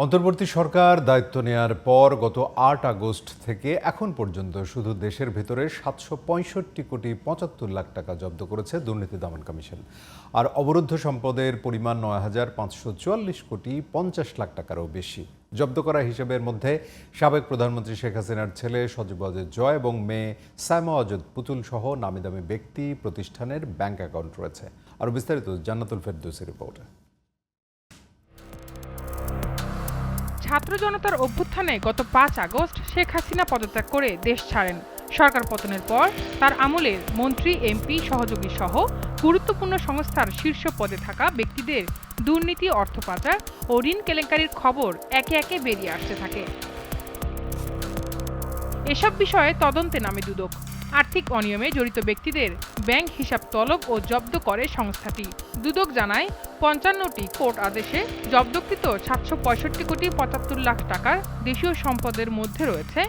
অন্তর্বর্তী সরকার দায়িত্ব নেয়ার পর গত ৮ আগস্ট থেকে এখন পর্যন্ত শুধু দেশের ভেতরে ৭৬৫ কোটি ৭৫ লাখ টাকা জব্দ করেছে দুর্নীতি দমন কমিশন। আর অবরুদ্ধ সম্পদের পরিমাণ ৯,৫৪৪ কোটি ৫০ লাখ টাকারও বেশি। জব্দ করা হিসেবের মধ্যে সাবেক প্রধানমন্ত্রী শেখ হাসিনার ছেলে সজীব ওয়াজেদ জয় এবং মেয়ে সাইমা ওয়াজেদ পুতুল সহ নামিদামি ব্যক্তি প্রতিষ্ঠানের ব্যাংক অ্যাকাউন্ট রয়েছে। আর বিস্তারিত জান্নাতুল ফেরদৌসির রিপোর্টে। ছাত্র জনতার অভ্যুত্থানে গত ৫ আগস্ট শেখ হাসিনা পদত্যাগ করে দেশ ছাড়েন। সরকার পতনের পর তার আমলে মন্ত্রী, এমপি, সহযোগী সহ গুরুত্বপূর্ণ সংস্থার শীর্ষ পদে থাকা ব্যক্তিদের দুর্নীতি, অর্থ পাচার ও ঋণ কেলেঙ্কারির খবর একে একে বেরিয়ে আসতে থাকে। এসব বিষয়ে তদন্তে নামে দুদক। আর্থিক অনিয়মে জড়িত ব্যক্তিদের ব্যাংক হিসাব তলব ও জব্দ করে সংস্থাটি। দুদক জানায় ৫৫টি কোর্ট আদেশে জব্দকৃত ৭৬৫ কোটি ৭৫ লাখ টাকার দেশীয় সম্পদের মধ্যে রয়েছে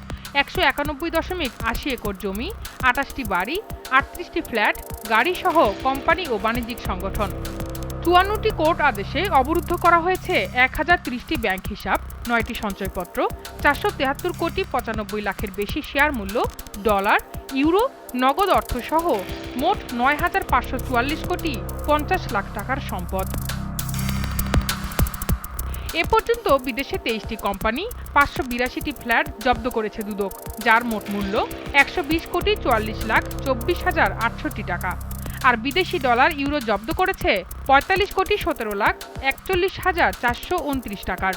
১৯১.৮০ একর জমি, ২৮টি বাড়ি, ৩৮টি ফ্ল্যাট, গাড়ি সহ কোম্পানি ও বাণিজ্যিক সংগঠন। ৫৪টি কোর্ট আদেশে অবরুদ্ধ করা হয়েছে ১,০৩০টি ব্যাংক হিসাব, ৯টি সঞ্চয়পত্র, ৪৭৩ কোটি ৯৫ লাখের বেশি শেয়ার মূল্য, ডলার, ইউরো, নগদ অর্থ সহ মোট ৯,৫৪৪ কোটি ৫০ লাখ টাকার সম্পদ। এ পর্যন্ত বিদেশে ২৩টি কোম্পানি, ৫৮২টি ফ্ল্যাট জব্দ করেছে দুদক, যার মোট মূল্য ১২০ কোটি ৪৪ লাখ ২৪ হাজার ৬৮ টাকা। আর বিদেশি ডলার, ইউরো জব্দ করেছে ৪৫ কোটি ১৭ লাখ ৪১ হাজার ৪২৯ টাকার।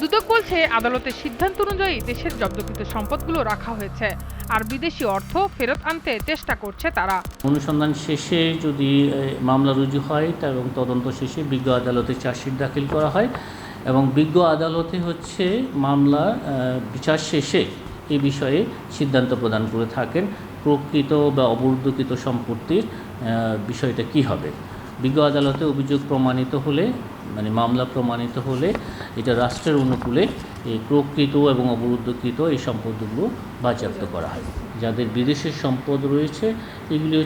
দুদক বলছে, আদালতের সিদ্ধান্ত অনুযায়ী দেশের জব্দকৃত সম্পদগুলো রাখা হয়েছে, আর বিদেশি অর্থ ফেরত আনতে চেষ্টা করছে তারা। অনুসন্ধান শেষে যদি মামলা রুজু হয় এবং তদন্ত শেষে বিজ্ঞ আদালতে চার্জশিট দাখিল করা হয় এবং বিজ্ঞ আদালতে মামলা বিচার শেষে এই বিষয়ে সিদ্ধান্ত প্রদান করে থাকেন প্রকৃত বা অবরুদ্ধকৃত সম্পত্তির বিষয়টা কি হবে। বিজ্ঞ আদালতে অভিযোগ প্রমাণিত হলে, মামলা প্রমাণিত হলে এটা রাষ্ট্রের অনুকূলে এই প্রকৃত এবং অবরুদ্ধকৃত এই সম্পদগুলো বাজেয়াপ্ত করা হয়। যাদের বিদেশের সম্পদ রয়েছে এগুলি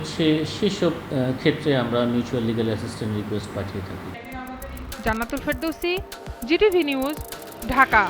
সেসব ক্ষেত্রে আমরা মিউচুয়াল লিগ্যাল অ্যাসিস্ট্যান্স রিকোয়েস্ট পাঠিয়ে থাকি। জান্নাতুল ফেরদৌসি, জিটিভি নিউজ, ঢাকা।